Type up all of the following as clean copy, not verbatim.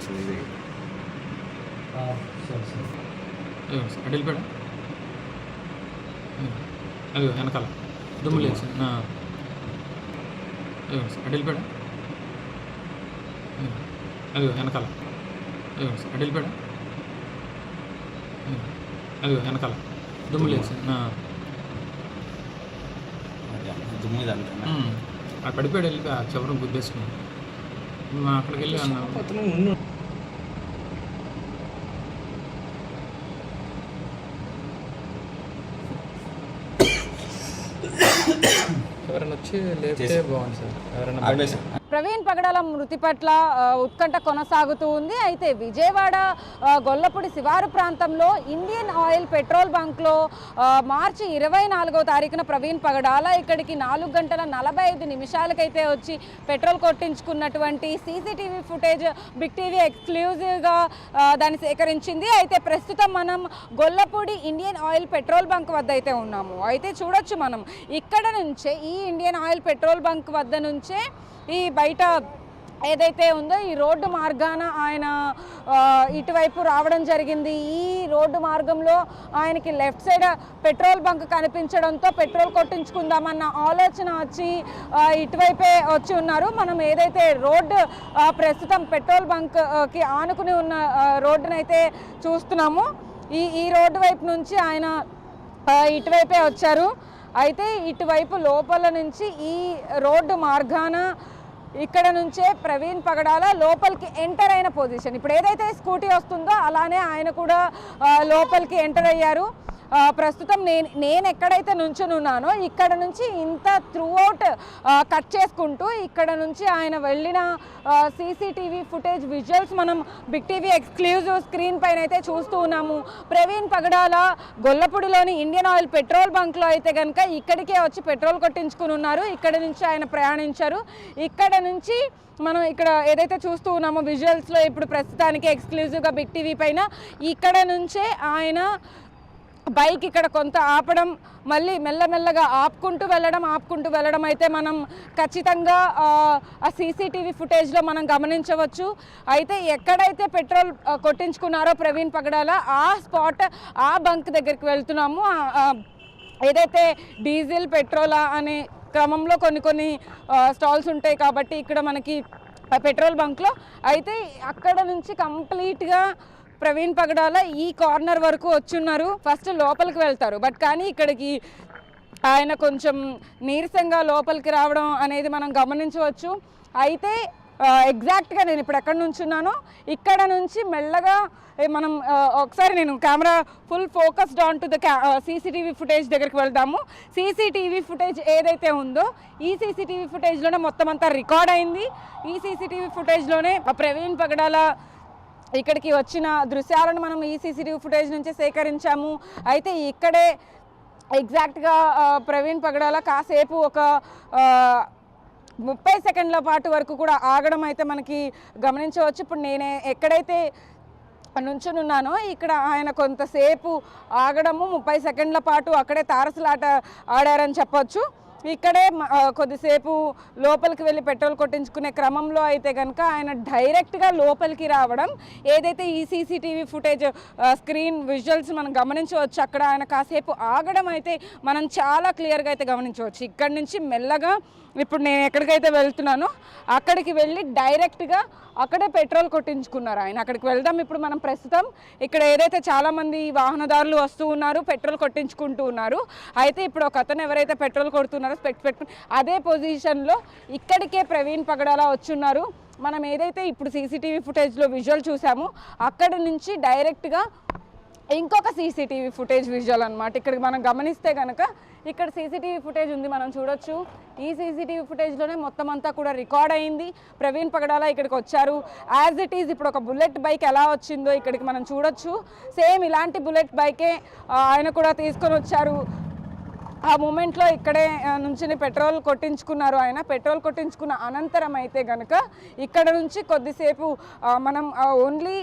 వచ్చింది ఇది. సరే సరే అటు వెళ్ళిపోయాడా అది వెనకాల దుమ్ము లేచి అటు వెళ్ళిపోయాడా అది వెనకాల అటు వెళ్ళిపోయాడా అది వెనకాల దుమ్ము లేచి దుమ్ము మీద అంతేనా? ఆ పడిపోయాడు వెళ్ళి ఆ చివరం గుద్దేసుకుని అక్కడికి వెళ్ళి అన్నావు అతను ముందు ఎవరైనా వచ్చి లేపితే బాగుంది సార్ ఎవరైనా ఆపేసా. ప్రవీణ్ పగడాల మృతి పట్ల ఉత్కంఠ కొనసాగుతూ ఉంది. అయితే విజయవాడ గొల్లపూడి శివారు ప్రాంతంలో ఇండియన్ ఆయిల్ పెట్రోల్ బంక్లో మార్చి 24వ తారీఖున ప్రవీణ్ పగడాల ఇక్కడికి 4:45 వచ్చి పెట్రోల్ కొట్టించుకున్నటువంటి సీసీటీవీ ఫుటేజ్ బిగ్ టీవీ ఎక్స్క్లూజివ్గా దాన్ని సేకరించింది. అయితే ప్రస్తుతం మనం Gollapudi Indian oil petrol bunk వద్ద అయితే ఉన్నాము. అయితే చూడొచ్చు మనం ఇక్కడ నుంచే ఈ ఇండియన్ ఆయిల్ పెట్రోల్ బంక్ వద్ద నుంచే ఈ బయట ఏదైతే ఉందో ఈ రోడ్డు మార్గాన ఆయన ఇటువైపు రావడం జరిగింది. ఈ రోడ్డు మార్గంలో ఆయనకి లెఫ్ట్ సైడ్ పెట్రోల్ బంక్ కనిపించడంతో పెట్రోల్ కొట్టించుకుందామన్న ఆలోచన వచ్చి ఇటువైపే వచ్చి ఉన్నారు. మనం ఏదైతే రోడ్డు ప్రస్తుతం పెట్రోల్ బంక్కి ఆనుకుని ఉన్న రోడ్డునైతే చూస్తున్నాము. ఈ రోడ్డు వైపు నుంచి ఆయన ఇటువైపే వచ్చారు. అయితే ఇటువైపు లోపల నుంచి ఈ రోడ్డు మార్గాన ఇక్కడ నుంచే ప్రవీణ్ పగడాల లోపలికి ఎంటర్ అయిన పొజిషన్. ఇప్పుడు ఏదైతే స్కూటీ వస్తుందో అలానే ఆయన కూడా లోపలికి ఎంటర్ అయ్యారు. ప్రస్తుతం నేను ఎక్కడైతే నుంచుని ఉన్నానో ఇక్కడ నుంచి ఇంత త్రూఅవుట్ కట్ చేసుకుంటూ ఇక్కడ నుంచి ఆయన వెళ్ళిన సీసీటీవీ ఫుటేజ్ విజువల్స్ మనం బిగ్ టీవీ ఎక్స్క్లూజివ్ స్క్రీన్ పైన అయితే చూస్తూ ఉన్నాము. ప్రవీణ్ పగడాల గొల్లపూడిలోని ఇండియన్ ఆయిల్ పెట్రోల్ బంక్లో అయితే కనుక ఇక్కడికే వచ్చి పెట్రోల్ కొట్టించుకుని ఉన్నారు. ఇక్కడ నుంచి ఆయన ప్రయాణించారు. ఇక్కడ నుంచి మనం ఇక్కడ ఏదైతే చూస్తూ ఉన్నామో విజువల్స్లో ఇప్పుడు ప్రస్తుతానికి ఎక్స్క్లూజివ్గా బిగ్ టీవీ పైన ఇక్కడ నుంచే ఆయన బైక్ ఇక్కడ కొంత ఆపడం, మళ్ళీ మెల్లమెల్లగా ఆపుకుంటూ వెళ్ళడం అయితే మనం ఖచ్చితంగా ఆ సీసీటీవీ ఫుటేజ్లో మనం గమనించవచ్చు. అయితే ఎక్కడైతే పెట్రోల్ కొట్టించుకున్నారో ప్రవీణ్ పగడాల ఆ స్పాట్ ఆ బంక్ దగ్గరికి వెళ్తున్నాము. ఏదైతే డీజిల్ పెట్రోలా అనే క్రమంలో కొన్ని స్టాల్స్ ఉంటాయి కాబట్టి ఇక్కడ మనకి పెట్రోల్ బంక్లో అయితే అక్కడ నుంచి కంప్లీట్గా ప్రవీణ్ పగడాల ఈ కార్నర్ వరకు వచ్చున్నారు. ఫస్ట్ లోపలికి వెళ్తారు, బట్ కానీ ఇక్కడికి ఆయన కొంచెం నీరసంగా లోపలికి రావడం అనేది మనం గమనించవచ్చు. అయితే ఎగ్జాక్ట్గా నేను ఇప్పుడు ఎక్కడి నుంచి ఉన్నానో ఇక్కడ నుంచి మెల్లగా మనం ఒకసారి నేను camera full focused on to the CCTV footage దగ్గరికి వెళ్దాము. సీసీటీవీ ఫుటేజ్ ఏదైతే ఉందో ఈ సీసీటీవీ ఫుటేజ్లోనే మొత్తం అంతా రికార్డ్ అయింది. ఈ సీసీటీవీ ఫుటేజ్లోనే ప్రవీణ్ పగడాల ఇక్కడికి వచ్చిన దృశ్యాలను మనం ఈ సీసీటీవీ ఫుటేజ్ నుంచి సేకరించాము. అయితే ఇక్కడే ఎగ్జాక్ట్గా ప్రవీణ్ పగడాల కాసేపు ఒక 30 సెకండ్ల పాటు వరకు కూడా ఆగడం అయితే మనకి గమనించవచ్చు. ఇప్పుడు నేను ఎక్కడైతే నుంచుని ఉన్నానో ఇక్కడ ఆయన కొంతసేపు ఆగడము 30 సెకండ్ల పాటు అక్కడే తారసలాట ఆడారని చెప్పొచ్చు. ఇక్కడే కొద్దిసేపు లోపలికి వెళ్ళి పెట్రోల్ కొట్టించుకునే క్రమంలో అయితే కనుక ఆయన డైరెక్ట్గా లోపలికి రావడం ఏదైతే ఈ సీసీటీవీ ఫుటేజ్ స్క్రీన్ విజువల్స్ మనం గమనించవచ్చు. అక్కడ ఆయన కాసేపు ఆగడం అయితే మనం చాలా క్లియర్గా అయితే గమనించవచ్చు. ఇక్కడి నుంచి మెల్లగా ఇప్పుడు నేను ఎక్కడికైతే వెళ్తున్నానో అక్కడికి వెళ్ళి డైరెక్ట్గా అక్కడే పెట్రోల్ కొట్టించుకున్నారు ఆయన. అక్కడికి వెళ్దాం ఇప్పుడు మనం ప్రస్తుతం. ఇక్కడ ఏదైతే చాలామంది వాహనదారులు వస్తూ ఉన్నారు, పెట్రోల్ కొట్టించుకుంటూ ఉన్నారు. అయితే ఇప్పుడు ఒక అతను ఎవరైతే పెట్రోల్ కొడుతున్నారో స్పెక్ట్స్ పెట్టుకుని అదే పొజిషన్లో ఇక్కడికే ప్రవీణ్ పగడాల వచ్చున్నారు. మనం ఏదైతే ఇప్పుడు సీసీటీవీ ఫుటేజ్లో విజువల్ చూసామో అక్కడి నుంచి డైరెక్ట్గా ఇంకొక సీసీటీవీ ఫుటేజ్ విజువల్ అనమాట. ఇక్కడికి మనం గమనిస్తే కనుక ఇక్కడ సీసీటీవీ ఫుటేజ్ ఉంది, మనం చూడొచ్చు. ఈ సీసీటీవీ ఫుటేజ్లోనే మొత్తం అంతా కూడా రికార్డ్ అయింది. ప్రవీణ్ పగడాల ఇక్కడికి వచ్చారు. యాజ్ ఇట్ ఈజ్ ఇప్పుడు ఒక బుల్లెట్ బైక్ ఎలా వచ్చిందో ఇక్కడికి మనం చూడొచ్చు. సేమ్ ఇలాంటి బుల్లెట్ బైకే ఆయన కూడా తీసుకొని వచ్చారు. ఆ మూమెంట్లో ఇక్కడే నుంచి పెట్రోల్ కొట్టించుకున్నారు ఆయన. పెట్రోల్ కొట్టించుకున్న అనంతరం అయితే కనుక ఇక్కడ నుంచి కొద్దిసేపు మనం ఓన్లీ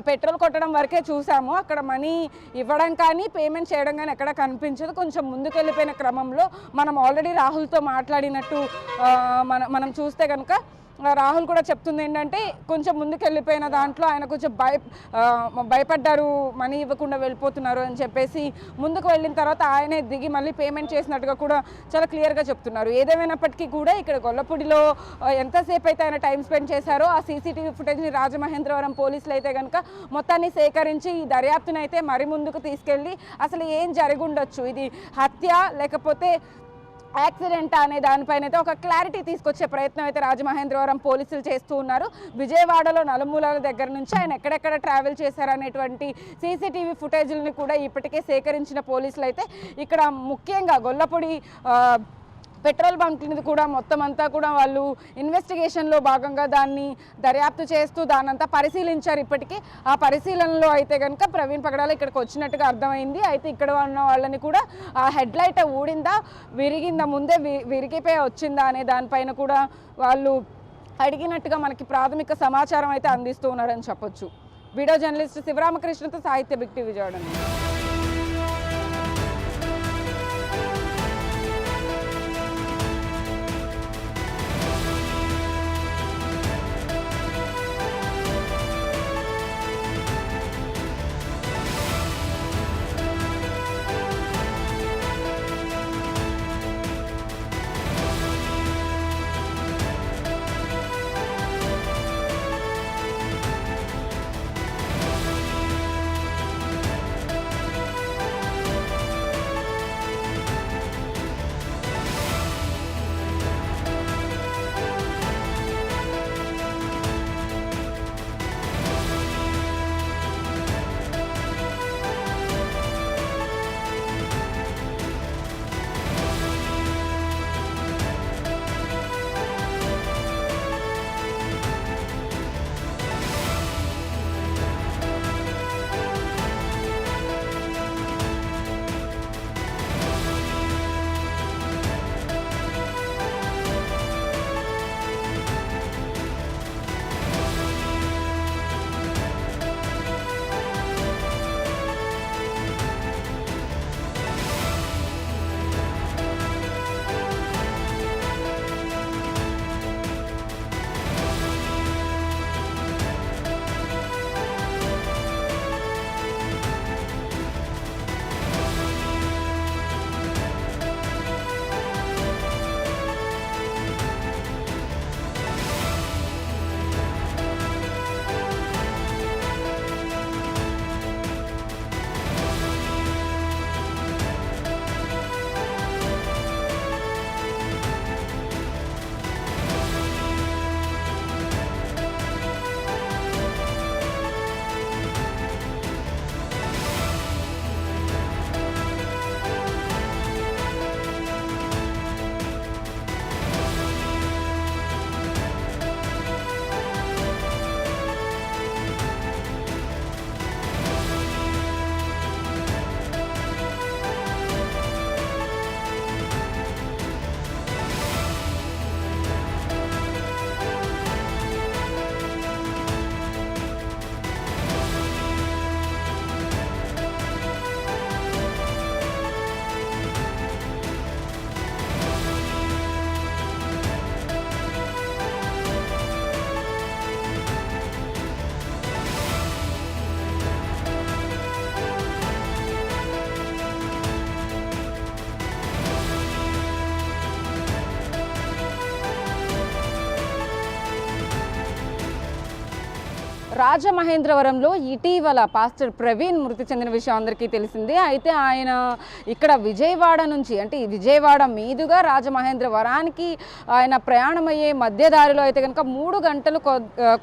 పెట్రోల్ కొట్టడం వరకే చూసాము. అక్కడ మనీ ఇవ్వడం కానీ పేమెంట్ చేయడం కానీ ఎక్కడ కనిపించదు. కొంచెం ముందుకెళ్ళిపోయిన క్రమంలో మనం ఆల్రెడీ రాహుల్తో మాట్లాడినట్టు మనం చూస్తే కనుక రాహుల్ కూడా చెప్తుంది ఏంటంటే కొంచెం ముందుకు వెళ్ళిపోయిన దాంట్లో ఆయన కొంచెం భయపడ్డారు, మనీ ఇవ్వకుండా వెళ్ళిపోతున్నారు అని చెప్పేసి ముందుకు వెళ్ళిన తర్వాత ఆయనే దిగి మళ్ళీ పేమెంట్ చేసినట్టుగా కూడా చాలా క్లియర్గా చెప్తున్నారు. ఏదేమైనప్పటికీ కూడా ఇక్కడ గొల్లపూడిలో ఎంతసేపు అయితే ఆయన టైం స్పెండ్ చేశారో ఆ సీసీటీవీ ఫుటేజ్ని రాజమహేంద్రవరం పోలీసులు అయితే కనుక మొత్తాన్ని సేకరించి ఈ దర్యాప్తుని అయితే మరి ముందుకు తీసుకెళ్ళి అసలు ఏం జరిగి ఉండొచ్చు, ఇది హత్య లేకపోతే యాక్సిడెంట్ అనే దానిపైన అయితే ఒక క్లారిటీ తీసుకొచ్చే ప్రయత్నం అయితే రాజమహేంద్రవరం పోలీసులు చేస్తూ ఉన్నారు. విజయవాడలో నలుమూలల దగ్గర నుంచి ఆయన ఎక్కడెక్కడ ట్రావెల్ చేశారనేటువంటి సీసీటీవీ ఫుటేజ్ని కూడా ఇప్పటికే సేకరించిన పోలీసులు అయితే ఇక్కడ ముఖ్యంగా గొల్లపూడి పెట్రోల్ బంక్ని కూడా మొత్తం అంతా కూడా వాళ్ళు ఇన్వెస్టిగేషన్లో భాగంగా దాన్ని దర్యాప్తు చేస్తూ దాన్నంతా పరిశీలించారు. ఇప్పటికీ ఆ పరిశీలనలో అయితే కనుక ప్రవీణ్ పగడాల ఇక్కడికి వచ్చినట్టుగా అర్థమైంది. అయితే ఇక్కడ ఉన్న వాళ్ళని కూడా ఆ హెడ్ లైట్ ఊడిందా, విరిగిందా, ముందే విరిగిపోయి వచ్చిందా అనే దానిపైన కూడా వాళ్ళు అడిగినట్టుగా మనకి ప్రాథమిక సమాచారం అయితే అందిస్తూ ఉన్నారని చెప్పొచ్చు. వీడియో జర్నలిస్ట్ శివరామకృష్ణతో సాహిత్య బిగ్ టీవీ విజయవాడ. రాజమహేంద్రవరంలో ఇటీవల పాస్టర్ ప్రవీణ్ మృతి చెందిన విషయం అందరికీ తెలిసిందే. అయితే ఆయన ఇక్కడ విజయవాడ నుంచి అంటే విజయవాడ మీదుగా రాజమహేంద్రవరానికి ఆయన ప్రయాణమయ్యే మధ్యదారిలో అయితే కనుక 3 గంటలు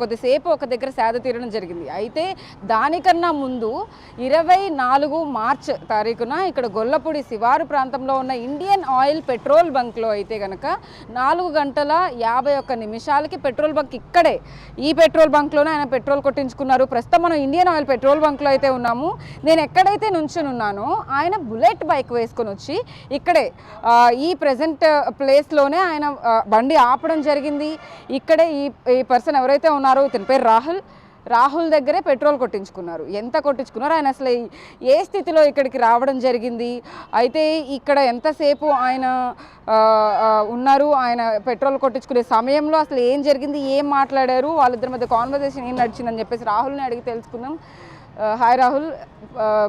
కొద్దిసేపు ఒక దగ్గర సేద తీరడం జరిగింది. అయితే దానికన్నా ముందు 24 మార్చ్ తారీఖున ఇక్కడ గొల్లపూడి శివారు ప్రాంతంలో ఉన్న ఇండియన్ ఆయిల్ పెట్రోల్ బంక్లో అయితే కనుక 4 గంటల 51 నిమిషాలకి పెట్రోల్ బంక్ ఇక్కడే ఈ పెట్రోల్ బంక్లోనే ఆయన పెట్రోల్ కొట్టించుకున్నారు. ప్రస్తుతం మనం ఇండియన్ ఆయిల్ పెట్రోల్ బంక్లో అయితే ఉన్నాము. నేను ఎక్కడైతే నుంచుని ఉన్నానో ఆయన బుల్లెట్ బైక్ వేసుకొని వచ్చి ఇక్కడే ఈ ప్రెజెంట్ ప్లేస్లోనే ఆయన బండి ఆపడం జరిగింది. ఇక్కడే ఈ పర్సన్ ఎవరైతే ఉన్నారో ఇతని పేరు రాహుల్. రాహుల్ దగ్గరే పెట్రోల్ కొట్టించుకున్నారు. ఎంత కొట్టించుకున్నారు, ఆయన అసలు ఏ స్థితిలో ఇక్కడికి రావడం జరిగింది, అయితే ఇక్కడ ఎంతసేపు ఆయన ఉన్నారు, ఆయన పెట్రోల్ కొట్టించుకునే సమయంలో అసలు ఏం జరిగింది, ఏం మాట్లాడారు, వాళ్ళిద్దరి మధ్య కాన్వర్జేషన్ ఏం నడిచిందని చెప్పేసి రాహుల్ని అడిగి తెలుసుకుందాం. హాయ్ రాహుల్,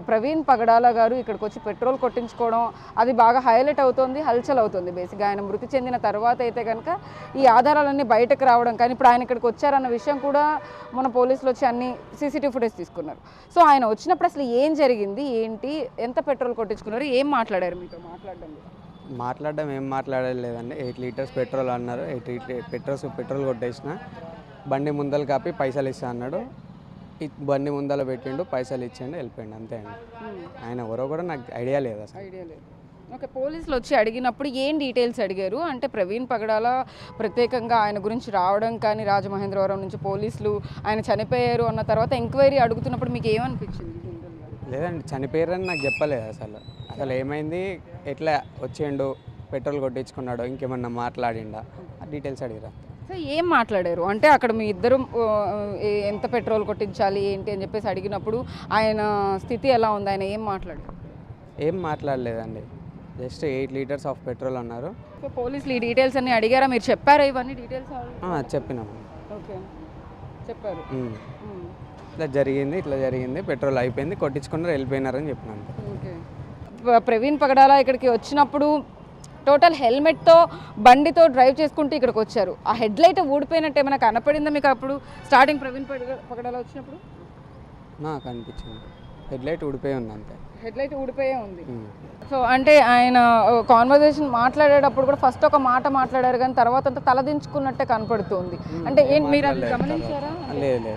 ప్రవీణ్ పగడాల గారు ఇక్కడికి వచ్చి పెట్రోల్ కొట్టించుకోవడం అది బాగా హైలైట్ అవుతుంది, హల్చల్ అవుతుంది. బేసిక్గా ఆయన మృతి చెందిన తర్వాత అయితే కనుక ఈ ఆధారాలన్నీ బయటకు రావడం, కానీ ఇప్పుడు ఆయన ఇక్కడికి వచ్చారన్న విషయం కూడా మన పోలీసులు వచ్చి అన్ని సీసీటీవీ ఫుటేజ్ తీసుకున్నారు. సో ఆయన వచ్చినప్పుడు అసలు ఏం జరిగింది, ఏంటి, ఎంత పెట్రోల్ కొట్టించుకున్నారు, ఏం మాట్లాడారు మీతో? మాట్లాడడం ఏం మాట్లాడలేదండి. 8 లీటర్స్ పెట్రోల్ అన్నారు. 8 పెట్రోల్ కొట్టేసిన, బండి ముందలు కాపి పైసలు ఇస్తా అన్నాడు. బండి ముందల పెట్టిండు, పైసలు ఇచ్చిండు, వెళ్ళిపోయిండు, అంతే అండి. ఆయన ఎవరో కూడా నాకు ఐడియా లేదు అసలు. ఓకే, పోలీసులు వచ్చి అడిగినప్పుడు ఏం డీటెయిల్స్ అడిగారు? అంటే ప్రవీణ్ పగడాల ప్రత్యేకంగా ఆయన గురించి రావడం కానీ, రాజమహేంద్రవరం నుంచి పోలీసులు ఆయన చనిపోయారు అన్న తర్వాత ఎంక్వైరీ అడుగుతున్నప్పుడు మీకు ఏమనిపించింది? లేదండి, చనిపోయారని నాకు చెప్పలేదు అసలు ఏమైంది, ఎట్లా వచ్చిండు, పెట్రోల్ కొట్టించుకున్నాడు, ఇంకేమన్నా మాట్లాడిండా, డీటెయిల్స్ అడిగారు. సో ఏం మాట్లాడారు అంటే అక్కడ మీ ఇద్దరు ఎంత పెట్రోల్ కొట్టించాలి ఏంటి అని చెప్పేసి అడిగినప్పుడు ఆయన స్థితి ఎలా ఉంది, ఆయన ఏం మాట్లాడారు? ఏం మాట్లాడలేదండి, జస్ట్ 8 లీటర్స్ ఆఫ్ పెట్రోల్ అన్నారు. సో పోలీసులు ఈ డీటెయిల్స్ అన్ని అడిగారా, మీరు చెప్పారా ఇవన్నీ డీటెయిల్స్? చెప్పినాము. ఓకే, చెప్పారు. ఇట్లా జరిగింది, పెట్రోల్ అయిపోయింది, కొట్టించుకున్నారు, వెళ్ళిపోయినారని చెప్పినాను. ఓకే, ప్రవీణ్ పగడాల ఇక్కడికి వచ్చినప్పుడు టోటల్ హెల్మెట్తో బండితో డ్రైవ్ చేసుకుంటూ ఇక్కడికి వచ్చారు. ఆ హెడ్ లైట్ ఊడిపోయినట్టు ఏమైనా కనపడిందా మీకు అప్పుడు స్టార్టింగ్ ప్రవీణ్ పగడాల వచ్చినప్పుడు? నాకు అనిపించింది హెడ్ లైట్ ఊడిపోయి ఉంది, అంతే. హెడ్ లైట్ ఊడిపోయే ఉంది. సో అంటే ఆయన కాన్వర్జేషన్ మాట్లాడేటప్పుడు కూడా ఫస్ట్ ఒక మాట మాట్లాడారు, కానీ తర్వాత అంతా తలదించుకున్నట్టే కనపడుతుంది. అంటే ఏంటి, మీరు అది గమనించారా? లేదు,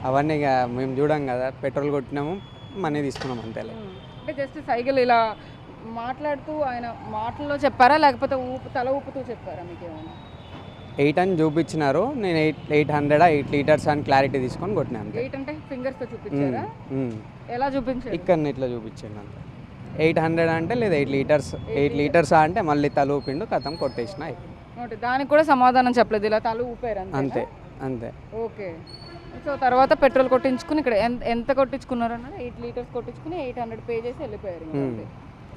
అవన్నీ మేము చూడం కదా, పెట్రోల్ కొట్టినాము, మనీ తీసుకున్నాం, అంతే. అంటే జస్ట్ సైకిల్ ఇలా మాట్లాడుతూ ఆయన మాటల్లో చెప్పారా, లేకపోతే తల ఊపుతూ చెప్పారా మీకు ఏమైనా? 8 అని చూపించినారు, నేను 8 లీటర్స్ అని క్లారిటీ తీసుకొని కొట్టినాను. 8 అంటే ఫింగర్స్తో చూపించారా? ఎలా చూపించారు? ఇక్కడ ఇట్లా చూపించండి, అంతే. 800 అంటే లేదు 8 లీటర్స్ అంటే మళ్ళీ తల ఊపిండు, కథం కొట్టేసిన. దానికి కూడా సమాధానం చెప్పలేదు, ఇలా తల ఊపారు, అంతే. ఓకే, సో తర్వాత పెట్రోల్ కొట్టించుకుని ఇక్కడ ఎంత కొట్టించుకున్నారు అన్నారు? 8 లీటర్స్ కొట్టించుకుని 800 పే చేసి వెళ్ళిపోయారు.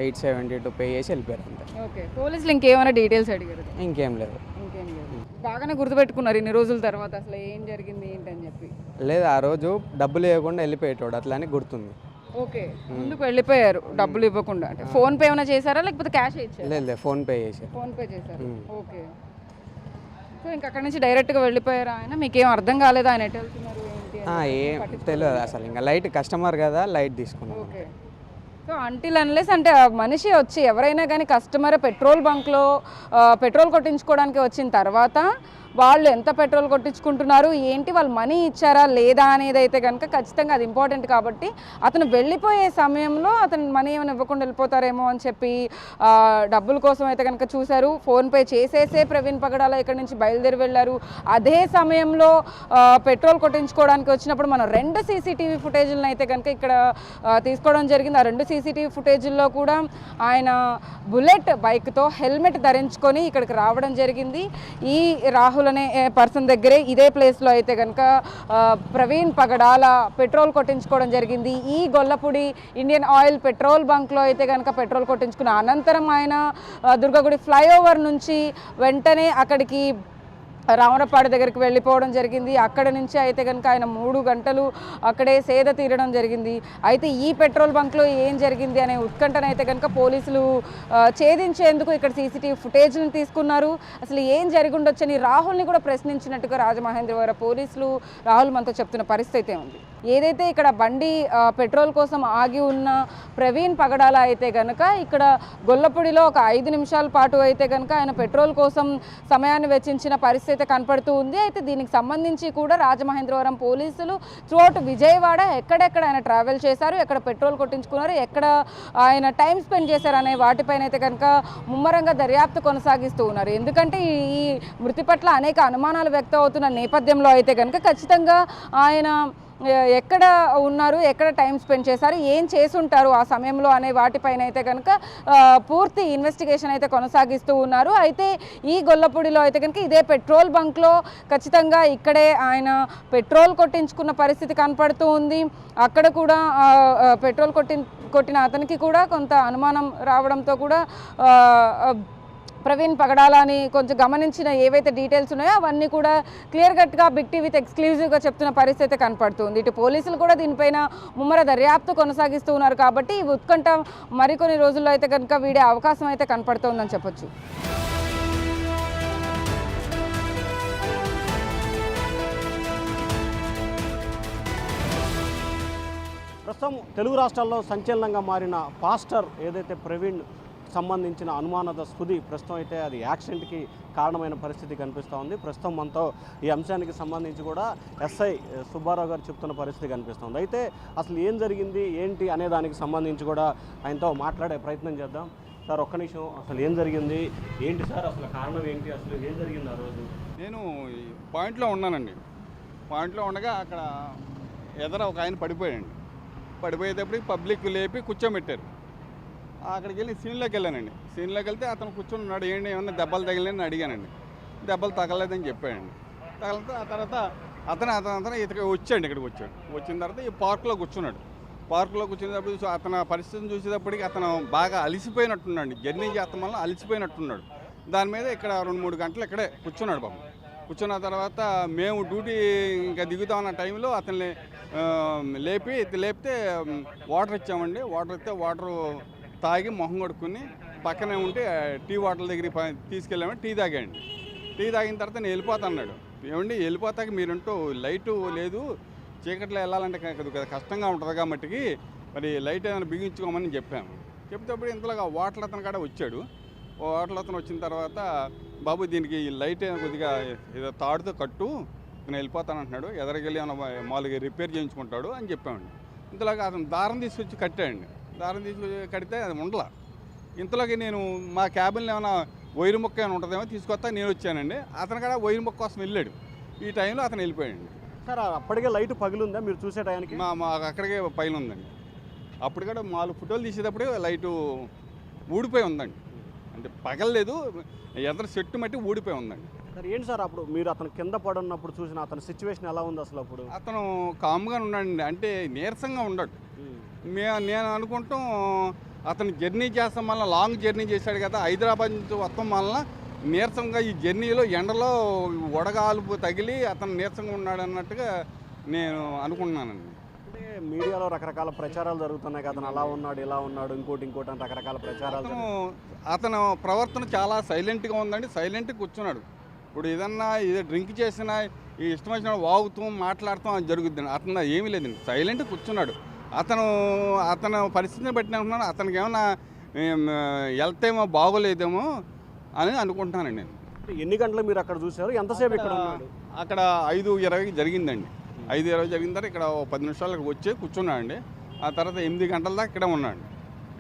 872 పే చేసి వెళ్ళిపోయారు, అంతే. ఓకే, పోలీసులు ఇంకేమైనా డీటెయిల్స్ అడిగారు? ఇంకేం లేదు. బాగానే గుర్తుపెట్టుకున్నారు ఇన్ని రోజుల తర్వాత అసలు ఏం జరిగింది ఏంటని చెప్పి? లేదు, ఆ రోజు డబ్బులు ఇవ్వకుండా వెళ్ళిపోయేటోడు, అట్లా అని గుర్తుంది. ఓకే, ముందుకు వెళ్ళిపోయారు డబ్బులు ఇవ్వకుండా. అంటే ఫోన్ పే ఏమైనా చేశారా, లేకపోతే క్యాష్ ఇచ్చారా? లేదు, ఫోన్ పే చేశారు. ఓకే, సో ఇంకా అక్కడ నుంచి డైరెక్ట్గా వెళ్ళిపోయారు ఆయన. మీకేం అర్థం కాలేదు ఆయన ఎటు వెళ్తున్నారు ఏంటి? ఏం తెలియదు అసలు, ఇంకా లైట్ కస్టమర్ కదా, లైట్ తీసుకున్నాం. ఓకే, సో అంటిల్ అన్లెస్ అంటే మనిషి వచ్చి ఎవరైనా కానీ కస్టమర్ పెట్రోల్ బంక్లో పెట్రోల్ కొట్టించుకోవడానికి వచ్చిన తర్వాత వాళ్ళు ఎంత పెట్రోల్ కొట్టించుకుంటున్నారు ఏంటి, వాళ్ళు మనీ ఇచ్చారా లేదా అనేది అయితే కనుక ఖచ్చితంగా అది ఇంపార్టెంట్. కాబట్టి అతను వెళ్ళిపోయే సమయంలో అతను మనీ ఏమైనా ఇవ్వకుండా వెళ్ళిపోతారేమో అని చెప్పి డబ్బుల కోసం అయితే కనుక చూశారు. ఫోన్పే చేసేసే ప్రవీణ్ పగడాల ఇక్కడి నుంచి బయలుదేరి వెళ్ళారు. అదే సమయంలో పెట్రోల్ కొట్టించుకోవడానికి వచ్చినప్పుడు మనం 2 సీసీటీవీ ఫుటేజ్లను అయితే కనుక ఇక్కడ తీసుకోవడం జరిగింది. ఆ 2 సీసీటీవీ ఫుటేజ్ల్లో కూడా ఆయన బుల్లెట్ బైక్తో హెల్మెట్ ధరించుకొని ఇక్కడికి రావడం జరిగింది. ఈ రాహుల్ అనే పర్సన్ దగ్గరే ఇదే ప్లేస్లో అయితే కనుక ప్రవీణ్ పగడాల పెట్రోల్ కొట్టించుకోవడం జరిగింది. ఈ గొల్లపూడి ఇండియన్ ఆయిల్ పెట్రోల్ బంక్లో అయితే కనుక పెట్రోల్ కొట్టించుకున్న అనంతరం ఆయన దుర్గగుడి ఫ్లైఓవర్ నుంచి వెంటనే అక్కడికి రామరపాడు దగ్గరికి వెళ్ళిపోవడం జరిగింది. అక్కడ నుంచి అయితే కనుక ఆయన 3 గంటలు అక్కడే సేద తీరడం జరిగింది. అయితే ఈ పెట్రోల్ బంక్లో ఏం జరిగింది అనే ఉత్కంఠనైతే కనుక పోలీసులు ఛేదించేందుకు ఇక్కడ సీసీటీవీ ఫుటేజ్లను తీసుకున్నారు. అసలు ఏం జరిగి ఉండొచ్చని రాహుల్ని కూడా ప్రశ్నించినట్టుగా రాజమహేంద్రవరం పోలీసులు రాహుల్ మనతో చెప్తున్న పరిస్థితి ఉంది. ఏదైతే ఇక్కడ బండి పెట్రోల్ కోసం ఆగి ఉన్న ప్రవీణ్ పగడాల అయితే కనుక ఇక్కడ గొల్లపూడిలో ఒక 5 నిమిషాల పాటు అయితే కనుక ఆయన పెట్రోల్ కోసం సమయాన్ని వెచ్చించిన పరిస్థితి అయితే కనపడుతూ ఉంది. అయితే దీనికి సంబంధించి కూడా రాజమహేంద్రవరం పోలీసులు త్రూఅవుట్ విజయవాడ ఎక్కడెక్కడ ఆయన ట్రావెల్ చేశారు, ఎక్కడ పెట్రోల్ కొట్టించుకున్నారు, ఎక్కడ ఆయన టైం స్పెండ్ చేశారు అనే వాటిపైన అయితే కనుక ముమ్మరంగా దర్యాప్తు కొనసాగిస్తూ ఉన్నారు. ఎందుకంటే ఈ మృతి పట్ల అనేక అనుమానాలు వ్యక్తం అవుతున్న నేపథ్యంలో అయితే కనుక ఖచ్చితంగా ఆయన ఎక్కడ ఉన్నారు, ఎక్కడ టైం స్పెండ్ చేశారు, ఏం చేసుంటారు ఆ సమయంలో అనే వాటిపైన అయితే కనుక పూర్తి ఇన్వెస్టిగేషన్ అయితే కొనసాగిస్తూ ఉన్నారు. అయితే ఈ గొల్లపూడిలో అయితే కనుక ఇదే పెట్రోల్ బంక్లో ఖచ్చితంగా ఇక్కడే ఆయన పెట్రోల్ కొట్టించుకున్న పరిస్థితి కనపడుతూ ఉంది. అక్కడ కూడా పెట్రోల్ కొట్టిన అతనికి కూడా కొంత అనుమానం రావడంతో కూడా ప్రవీణ్ పగడాలని కొంచెం గమనించిన ఏవైతే డీటెయిల్స్ ఉన్నాయో అవన్నీ కూడా క్లియర్ కట్గా బిగ్ టీవీతో ఎక్స్క్లూజివ్గా చెప్తున్న పరిస్థితి కనపడుతుంది. ఇటు పోలీసులు కూడా దీనిపైన ముమ్మర దర్యాప్తు కొనసాగిస్తూ ఉన్నారు. కాబట్టి ఈ ఉత్కంఠ మరికొన్ని రోజుల్లో అయితే కనుక వీడే అవకాశం అయితే కనపడుతోందని చెప్పొచ్చు. ప్రస్తుతం తెలుగు రాష్ట్రాల్లో సంచలనంగా మారిన పాస్టర్ ఏదైతే ప్రవీణ్ సంబంధించిన అనుమానాస్పది ప్రస్తుతం అయితే అది యాక్సిడెంట్కి కారణమైన పరిస్థితి కనిపిస్తూ ఉంది. ప్రస్తుతం మనతో ఈ అంశానికి సంబంధించి కూడా ఎస్ఐ సుబ్బారావు గారు చెప్తున్న పరిస్థితి కనిపిస్తుంది. అయితే అసలు ఏం జరిగింది ఏంటి అనే దానికి సంబంధించి కూడా ఆయనతో మాట్లాడే ప్రయత్నం చేద్దాం. సార్ ఒక్క నిమిషం, అసలు ఏం జరిగింది ఏంటి సార్, అసలు కారణం ఏంటి, అసలు ఏం జరిగింది ఆ రోజు? నేను పాయింట్లో ఉన్నానండి. పాయింట్లో ఉండగా అక్కడ ఎదర ఒక ఆయన పడిపోయాడండి. పడిపోయేటప్పటికి పబ్లిక్ లేపి కూర్చోబెట్టారు. అక్కడికి వెళ్ళి సీన్లోకి వెళ్ళానండి. సీన్లోకి వెళ్తే అతను కూర్చొని ఉన్నాడు. ఏంటి ఏమన్నా దెబ్బలు తగిలేని అడిగానండి. దెబ్బలు తగలేదని చెప్పాడండి. తగిలితే ఆ తర్వాత అతను ఇతను వచ్చాడు. ఇక్కడికి వచ్చాడు. వచ్చిన తర్వాత ఈ పార్కులో కూర్చున్నాడు. పార్కులో కూర్చునేటప్పుడు అతను పరిస్థితిని చూసేటప్పటికి అతను బాగా అలిసిపోయినట్టున్నాడు. జర్నీ చేస్తాం వల్ల అలిసిపోయినట్టున్నాడు. దాని మీద ఇక్కడ 2-3 గంటలు ఇక్కడే కూర్చున్నాడు పాపం. కూర్చున్న తర్వాత మేము డ్యూటీ ఇంకా దిగుతామన్న టైంలో అతన్ని లేపితే వాటర్ ఇచ్చామండి. వాటర్ ఇస్తే వాటరు తాగి మొహం కడుక్కుని పక్కనే ఉంటే టీ వాటర్ దగ్గరికి తీసుకెళ్ళామండి. టీ తాగాండి. టీ తాగిన తర్వాత నేను వెళ్ళిపోతాన్నాడు. ఏమండి వెళ్ళిపోతాక మీరంటూ లైటు లేదు, చీకట్లో వెళ్ళాలంటే కష్టంగా ఉంటుంది కాబట్టి మరి లైట్ ఏమైనా బిగించుకోమని చెప్పాము. చెప్తేప్పుడు ఇంతలోగా వాటర్ అతను కాడ వచ్చాడు. వాటర్ అతను వచ్చిన తర్వాత బాబు దీనికి లైట్ కొద్దిగా ఏదో తాడుతో కట్టు, నేను వెళ్ళిపోతానంటున్నాడు. ఎదరికెళ్ళి ఏమైనా మామూలుగా రిపేర్ చేయించుకుంటాడు అని చెప్పామండి. ఇంతలోగా అతను దారం తీసుకొచ్చి కట్టాడండి. దారం తీసుకొచ్చి కడితే అది ఉండలా. ఇంతలోకి నేను మా క్యాబిన్లో ఏమైనా వైరు మొక్క ఏమైనా ఉంటుందేమో తీసుకొస్తా నేను వచ్చానండి. అతను కూడా వైరు మొక్క కోసం వెళ్ళాడు. ఈ టైంలో అతను వెళ్ళిపోయాడండి. సార్ అప్పటికే లైట్ పగిలిందా మీరు చూసే టైంకి? మా అక్కడికే పైన ఉందండి. అప్పుడు కూడా 4 ఫోటోలు తీసేటప్పుడు లైటు ఊడిపోయి ఉందండి. అంటే పగలలేదు, ఎదర చెట్టు మట్టి ఊడిపోయి ఉందండి. సార్ ఏంటి సార్ అప్పుడు మీరు అతను కింద పడున్నప్పుడు చూసిన అతని సిచ్యువేషన్ ఎలా ఉంది అసలు? అప్పుడు అతను కామ్గా ఉన్నాడండి. అంటే నీరసంగా ఉన్నాడు. నేను అనుకుంటాం అతను జర్నీ చేస్తాం వల్ల, లాంగ్ జర్నీ చేశాడు కదా, హైదరాబాద్ నుంచి వస్తాం వల్ల నీరసంగా ఈ జర్నీలో ఎండలో వడగాలుపు తగిలి అతను నీరసంగా ఉన్నాడు అన్నట్టుగా నేను అనుకుంటున్నానండి. అంటే మీడియాలో రకరకాల ప్రచారాలు జరుగుతున్నాయి కదా, అతను అలా ఉన్నాడు ఇలా ఉన్నాడు ఇంకోటి అని రకరకాల ప్రచారాలు. అతను ప్రవర్తన చాలా సైలెంట్గా ఉందండి. సైలెంట్గా కూర్చున్నాడు. ఇప్పుడు ఏదన్నా డ్రింక్ చేసినా ఈ ఇష్టం వచ్చిన వాగుతూ మాట్లాడుతూ అది జరుగుద్దండి. అతను ఏమీ లేదండి, సైలెంట్గా కూర్చున్నాడు. అతను పరిస్థితిని బట్టి అనుకున్నాను అతనికి ఏమన్నా వెళ్తేమో బాగోలేదేమో అని అనుకుంటున్నానండి నేను. ఎన్ని గంటలు మీరు అక్కడ చూశారు, ఎంతసేపు ఇక్కడ ఉన్నాడు? అక్కడ 5:20 జరిగిందండి. 5:20 జరిగిన తర్వాత ఇక్కడ 10 నిమిషాలకు వచ్చి కూర్చున్నాడండి. ఆ తర్వాత 8 గంటల దాకా ఇక్కడ ఉన్నాడు.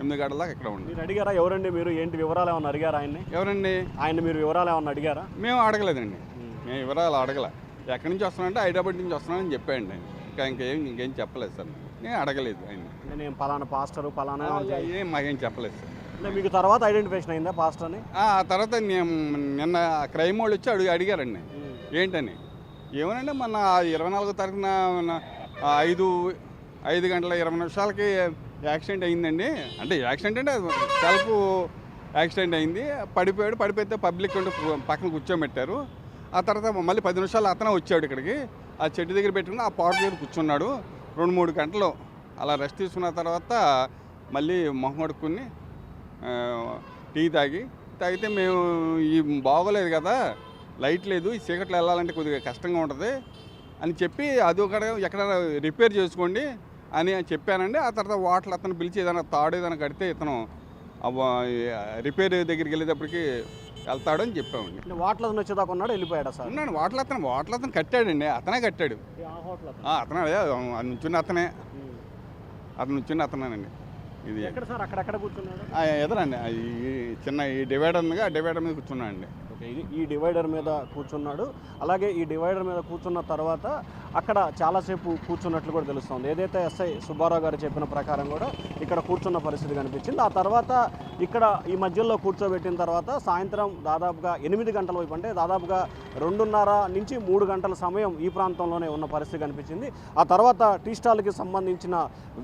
8 గంటల దాకా ఇక్కడ ఉన్నాడు. మీరు అడిగారా ఎవరండి మీరు, ఏంటి వివరాలు ఏమన్నా అడిగారా ఆయన్ని? ఎవరండి ఆయన? మీరు వివరాలు ఏమన్నా అడిగారా? మేము అడగలేదండి. మేము వివరాలు అడగలే. ఎక్కడి నుంచి వస్తున్నానంటే హైదరాబాద్ నుంచి వస్తున్నానని చెప్పాడండి. ఇంకేం చెప్పలేదు సార్. నేను అడగలేదు ఆయన. నేను పలానా పాస్టర్ పలానా ఏం మాకేం చెప్పలేదు సార్. మీకు తర్వాత ఐడెంటిఫికేషన్ అయిందా పాస్టర్ని? ఆ తర్వాత నిన్న క్రైమ్ వాళ్ళు వచ్చి అడిగారండి ఏంటని. ఏమోనండి మొన్న 24వ తారీఖున 5 గంటల 20 నిమిషాలకి యాక్సిడెంట్ అయిందండి. అంటే యాక్సిడెంట్ అంటే సెల్ఫ్ యాక్సిడెంట్ అయింది. పడిపోతే పబ్లిక్ పక్కన కూర్చోబెట్టారు. ఆ తర్వాత మళ్ళీ 10 నిమిషాలు అతనే వచ్చాడు ఇక్కడికి. ఆ చెట్టు దగ్గర పెట్టుకుని ఆ పాటు దగ్గర కూర్చున్నాడు. 2-3 గంటలు అలా రెస్ట్ తీసుకున్న తర్వాత మళ్ళీ మొహం కడుక్కుని టీ తాగితే మేము ఈ బాగోలేదు కదా, లైట్ లేదు, ఈ చీకట్లో వెళ్ళాలంటే కొద్దిగా కష్టంగా ఉంటుంది అని చెప్పి అది ఎక్కడ రిపేర్ చేసుకోండి అని చెప్పానండి. ఆ తర్వాత వాటర్ అతను పిలిచి ఏదైనా తాడు ఏదైనా కడితే ఇతను రిపేర్ దగ్గరికి వెళ్ళేటప్పటికి వెళ్తాడు అని చెప్పామండి. వాటర్ అతను వచ్చేదాకా ఉన్నాడు, వెళ్ళిపోయాడు సార్? ఉన్నాడు. వాటర్ అతను కట్టాడండి. అతనే కట్టాడు. అతనే నుంచున్న అతనేనండి. ఇది ఎక్కడ సార్? అక్కడెక్కడ కూర్చున్నాడు? ఎదరండి ఈ చిన్న ఈ డివైడర్ ఉందిగా, ఆ డివైడర్ మీద కూర్చున్నాడండి. ఇది ఈ డివైడర్ మీద కూర్చున్నాడు. అలాగే ఈ డివైడర్ మీద కూర్చున్న తర్వాత అక్కడ చాలాసేపు కూర్చున్నట్లు కూడా తెలుస్తుంది. ఏదైతే ఎస్ఐ సుబ్బారావు గారు చెప్పిన ప్రకారం కూడా ఇక్కడ కూర్చున్న పరిస్థితి కనిపించింది. ఆ తర్వాత ఇక్కడ ఈ మధ్యలో కూర్చోబెట్టిన తర్వాత సాయంత్రం దాదాపుగా 8 గంటల వైపు, అంటే దాదాపుగా 2:30 నుంచి 3 గంటల సమయం ఈ ప్రాంతంలోనే ఉన్న పరిస్థితి కనిపించింది. ఆ తర్వాత టీ స్టాల్కి సంబంధించిన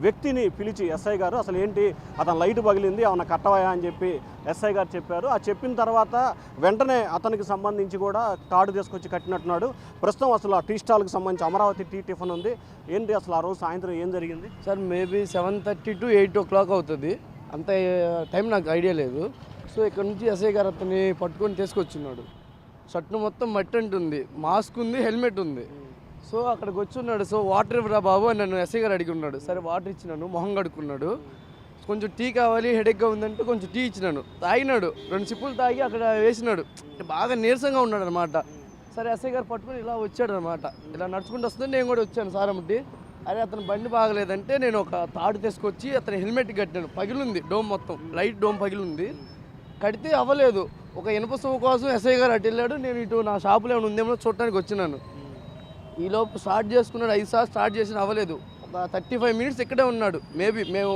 వ్యక్తిని పిలిచి ఎస్ఐ గారు అసలు ఏంటి, అతను లైట్ పగిలింది ఏమన్నా కట్టవయా అని చెప్పి ఎస్ఐ గారు చెప్పారు. ఆ చెప్పిన తర్వాత వెంటనే అతనికి సంబంధించి కూడా తాడు తీసుకొచ్చి కట్టినట్టున్నాడు. ప్రస్తుతం అసలు ఆ టీ స్టాల్కి సంబంధించి అమరావతి టీ టిఫిన్ ఉంది. ఏంటి అసలు ఆ రోజు సాయంత్రం ఏం జరిగింది? సార్ మేబీ 7:30 to 8 o'clock అవుతుంది, అంత టైం నాకు ఐడియా లేదు. సో ఇక్కడ నుంచి ఎస్ఐ గారు అతన్ని పట్టుకొని తీసుకొచ్చున్నాడు. షర్ట్ మొత్తం మట్టి అంటుంది, మాస్క్ ఉంది, హెల్మెట్ ఉంది. సో అక్కడికి వచ్చున్నాడు. సో వాటర్ ఇవ్వరా బాబు అని నన్ను ఎస్ఐ గారు అడిగి ఉన్నాడు. సరే వాటర్ ఇచ్చినాను, మొహం కడుక్కున్నాడు. కొంచెం టీ కావాలి, హెడేక్గా ఉందంటే కొంచెం టీ ఇచ్చినాను, తాగినాడు. 2 సిప్పులు తాగి అక్కడ వేసినాడు. బాగా నీరసంగా ఉన్నాడు అనమాట. సరే ఎస్ఐ గారు పట్టుకొని ఇలా వచ్చాడు అనమాట. ఇలా నడుచుకుంటూ వస్తుంది, నేను కూడా వచ్చాను సారముట్టి. అరే అతను బండి బాగలేదంటే నేను ఒక తాడు తీసుకొచ్చి అతని హెల్మెట్ కట్టాను. పగిలింది డోమ్, మొత్తం లైట్ డోమ్ పగిలింది. కడితే అవ్వలేదు. ఒక ఇనుప స్టవ్ కోసం ఎస్ఐ గారు అటు వెళ్ళాడు. నేను ఇటు నా షాపులో ఏమైనా ఉందేమో చూడటానికి వచ్చినాను. ఈలోపు స్టార్ట్ చేసుకున్నాడు. 5 సార్లు స్టార్ట్ చేసిన అవ్వలేదు. ఒక 35 minutes ఇక్కడే ఉన్నాడు. మేబీ మేము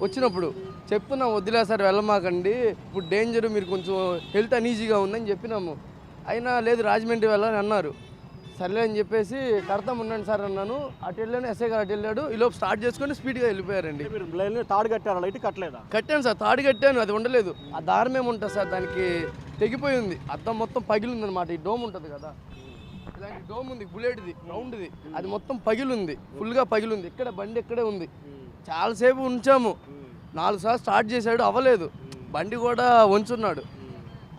వచ్చినప్పుడు చెప్తున్నాం, వద్దులే సార్ వెళ్ళమాకండి, ఇప్పుడు డేంజర్, మీరు కొంచెం హెల్త్ అనీజీగా ఉందని చెప్పినాము. అయినా లేదు రాజమండ్రి వెళ్ళని అన్నారు. సర్లే అని చెప్పేసి కడతాం ఉండండి సార్ అన్నాను. అటు వెళ్ళాను, ఎస్ఐ గారు అటు వెళ్ళాడు. ఈలోపు స్టార్ట్ చేసుకొని స్పీడ్గా వెళ్ళిపోయారండి. మీరు తాడు కట్టారా? లైట్ కట్టలేదా? కట్టాను సార్, తాడు కట్టాను, అది ఉండలేదు. ఆ దారం ఏముంటుంది సార్, దానికి తెగిపోయింది. అద్దం మొత్తం పగిలింది అనమాట. ఈ డోమ్ ఉంటుంది కదా, ఇలాంటి డోమ్ ఉంది, బుల్లెట్ది, రౌండ్ది, అది మొత్తం పగిలింది, ఫుల్గా పగిలింది. ఇక్కడ బండి ఇక్కడే ఉంది. చాలాసేపు ఉంచాము. 4 సార్లు స్టార్ట్ చేశాడు, అవ్వలేదు. బండి కూడా వంచున్నాడు.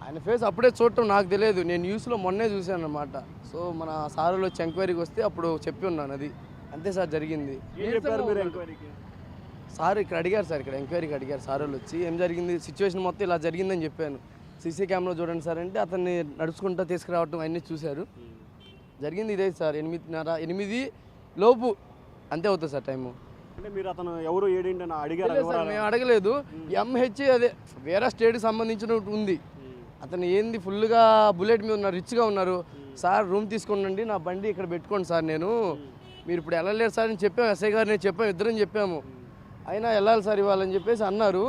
ఆయన ఫేస్ అప్పుడే చూడటం నాకు తెలియదు, నేను న్యూస్లో మొన్నే చూశాను అనమాట. సో మన సార్లు వచ్చి ఎంక్వైరీకి వస్తే అప్పుడు చెప్పి ఉన్నాను, అది అంతే సార్ జరిగింది. సార్ ఇక్కడ అడిగారు సార్, ఇక్కడ ఎంక్వైరీకి అడిగారు సార్ వాళ్ళు వచ్చి, ఏం జరిగింది సిచ్యువేషన్ మొత్తం ఇలా జరిగిందని చెప్పాను. సీసీ కెమెరా చూడండి సార్ అంటే అతన్ని నడుచుకుంటూ తీసుకురావటం అన్నీ చూశారు. జరిగింది ఇదే సార్, 8:30 లోపు అంతే అవుతుంది సార్ టైము. అంటే మీరు అతను ఎవరు ఏడింటి అని అడిగారు? మేము అడగలేదు. ఎంహెచ్ అదే వేరే స్టేట్కి సంబంధించిన ఉంది. అతను ఏంది ఫుల్గా బుల్లెట్ మీద ఉన్నారు, రిచ్గా ఉన్నారు. సార్ రూమ్ తీసుకోండి, నా బండి ఇక్కడ పెట్టుకోండి సార్, నేను మీరు ఇప్పుడు వెళ్ళలేరు సార్ అని చెప్పాము. ఎస్ఐ గారు నేను చెప్పాము, ఇద్దరం చెప్పాము. అయినా వెళ్ళాలి సార్ ఇవ్వాలని చెప్పేసి అన్నారు.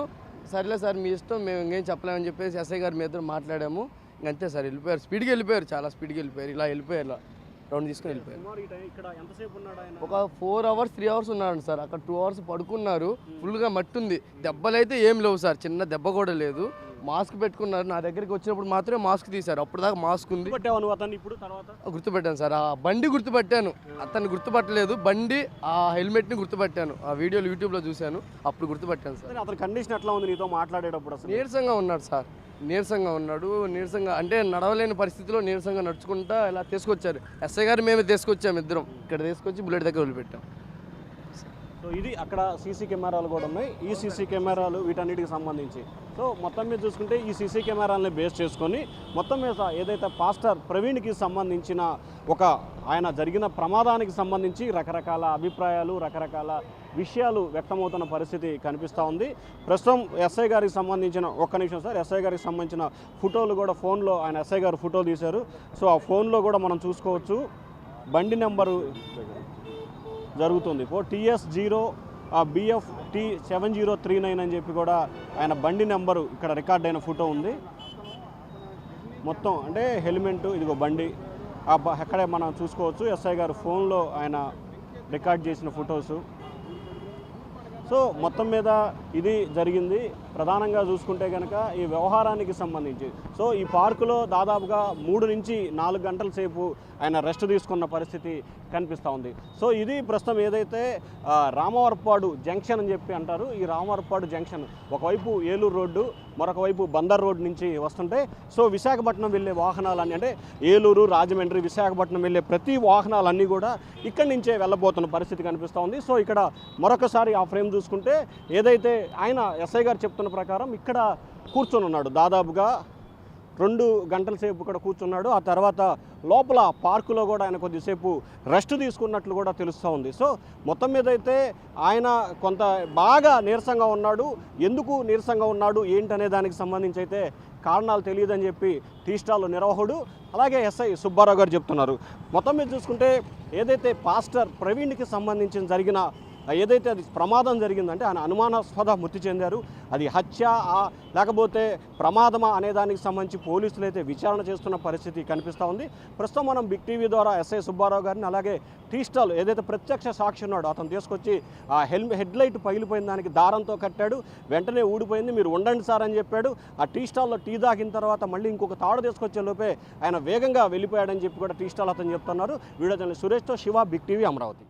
సరేలే సార్ మీ ఇష్టం, మేము ఇంకేం చెప్పలేమని చెప్పేసి ఎస్ఐ గారు మీ ఇద్దరు మాట్లాడాము. ఇంకంతే సార్ వెళ్ళిపోయారు, స్పీడ్గా వెళ్ళిపోయారు, చాలా స్పీడ్గా వెళ్ళిపోయారు. ఇలా వెళ్ళిపోయారు, ఇలా రౌండ్ తీసుకొని వెళ్ళిపోయారు. ఒక 4 hours 3 hours ఉన్నాడు సార్. అక్కడ 2 hours పడుకున్నారు. ఫుల్గా మట్టి ఉంది, దెబ్బలైతే ఏం లేవు సార్, చిన్న దెబ్బ కూడా లేదు. మాస్క్ పెట్టుకున్నారు. నా దగ్గరికి వచ్చినప్పుడు మాత్రమే మాస్క్ తీశారు, అప్పుడు దాకా మాస్క్ ఉంది. గుర్తుపెట్టాను సార్, ఆ బండి గుర్తుపట్టాను, అతన్ని గుర్తుపట్టలేదు. బండి ఆ హెల్మెట్ని గుర్తుపట్టాను. ఆ వీడియోలు యూట్యూబ్లో చూశాను, అప్పుడు గుర్తుపట్టాను సార్. అతని కండిషన్ ఎట్లా ఉంది నీతో మాట్లాడేటప్పుడు? అసలు నీరసంగా ఉన్నాడు సార్, నీరసంగా ఉన్నాడు. నీరసంగా అంటే నడవలేని పరిస్థితిలో నీరసంగా నడుచుకుంటా ఇలా తీసుకొచ్చారు. ఎస్ఐ గారు మేమే తీసుకొచ్చాము, ఇద్దరం ఇక్కడ తీసుకొచ్చి బుల్లెట్ దగ్గర వదిలిపెట్టాం. సో ఇది అక్కడ సీసీ కెమెరాలు కూడా ఉన్నాయి. ఈ సీసీ కెమెరాలు వీటన్నిటికి సంబంధించి సో మొత్తం మీద చూసుకుంటే ఈ సీసీ కెమెరాలని బేస్ చేసుకొని మొత్తం మీద ఏదైతే పాస్టర్ ప్రవీణ్కి సంబంధించిన ఒక ఆయన జరిగిన ప్రమాదానికి సంబంధించి రకరకాల అభిప్రాయాలు, రకరకాల విషయాలు వ్యక్తమవుతున్న పరిస్థితి కనిపిస్తూ ఉంది. ప్రస్తుతం ఎస్ఐ గారికి సంబంధించిన ఒక్క నిమిషం సార్, ఎస్ఐ గారికి సంబంధించిన ఫోటోలు కూడా ఫోన్లో ఆయన ఎస్ఐ గారు ఫోటో తీశారు. సో ఆ ఫోన్లో కూడా మనం చూసుకోవచ్చు బండి నెంబరు జరుగుతుంది. TS0 BFT 7039 అని చెప్పి కూడా ఆయన బండి నెంబరు ఇక్కడ రికార్డ్ అయిన ఫోటో ఉంది. మొత్తం అంటే హెల్మెట్, ఇదిగో బండి అక్కడే మనం చూసుకోవచ్చు. ఎస్ఐ గారు ఫోన్లో ఆయన రికార్డ్ చేసిన ఫొటోసు. సో మొత్తం మీద ఇది జరిగింది. ప్రధానంగా చూసుకుంటే కనుక ఈ వ్యవహారానికి సంబంధించి సో ఈ పార్కులో దాదాపుగా 3 నుంచి 4 గంటల సేపు ఆయన రెస్ట్ తీసుకున్న పరిస్థితి కనిపిస్తూ ఉంది. సో ఇది ప్రస్తుతం ఏదైతే రామవరపాడు జంక్షన్ అని చెప్పి అంటారు. ఈ రామవరపాడు జంక్షన్ ఒకవైపు ఏలూరు రోడ్డు, మరొక వైపు బందర్ రోడ్ నుంచి వస్తుంటే సో విశాఖపట్నం వెళ్ళే వాహనాలన్నీ అంటే ఏలూరు, రాజమండ్రి, విశాఖపట్నం వెళ్ళే ప్రతి వాహనాలన్నీ కూడా ఇక్కడి నుంచే వెళ్ళబోతున్న పరిస్థితి కనిపిస్తూ ఉంది. సో ఇక్కడ మరొకసారి ఆ ఫ్రేమ్ చూసుకుంటే ఏదైతే ఆయన ఎస్ఐ గారు చెప్తున్న ప్రకారం ఇక్కడ కూర్చొని ఉన్నాడు, దాదాపుగా 2 గంటల సేపు ఇక్కడ కూర్చున్నాడు. ఆ తర్వాత లోపల పార్కులో కూడా ఆయన కొద్దిసేపు రెస్ట్ తీసుకున్నట్లు కూడా తెలుస్తూ ఉంది. సో మొత్తం మీద అయితే ఆయన కొంత బాగా నీరసంగా ఉన్నాడు. ఎందుకు నీరసంగా ఉన్నాడు ఏంటనే దానికి సంబంధించి అయితే కారణాలు తెలియదని చెప్పి టీ స్టాల్ నిర్వాహకుడు అలాగే ఎస్ఐ సుబ్బారావు గారు చెప్తున్నారు. మొత్తం మీద చూసుకుంటే ఏదైతే పాస్టర్ ప్రవీణ్కి సంబంధించిన జరిగిన ఏదైతే అది ప్రమాదం జరిగిందంటే ఆయన అనుమానాస్పద మృతి చెందారు. అది హత్య లేకపోతే ప్రమాదమా అనే దానికి సంబంధించి పోలీసులు అయితే విచారణ చేస్తున్న పరిస్థితి కనిపిస్తూ ఉంది. ప్రస్తుతం మనం బిగ్ టీవీ ద్వారా ఎస్ఐ సుబ్బారావు గారిని అలాగే టీ స్టాల్ ఏదైతే ప్రత్యక్ష సాక్షి ఉన్నాడో అతను తీసుకొచ్చి ఆ హెడ్ లైట్ పగిలిపోయిన దానికి దారంతో కట్టాడు, వెంటనే ఊడిపోయింది, మీరు ఉండండి సార్ అని చెప్పాడు. ఆ టీ స్టాల్లో టీ తాగిన తర్వాత మళ్ళీ ఇంకొక తాడు తీసుకొచ్చే లోపే ఆయన వేగంగా వెళ్ళిపోయాడని చెప్పి కూడా టీ స్టాల్ అతను చెప్తున్నారు. వీడియో జర్నలిస్ట్ సురేష్తో శివ, బిగ్ టీవీ, అమరావతి.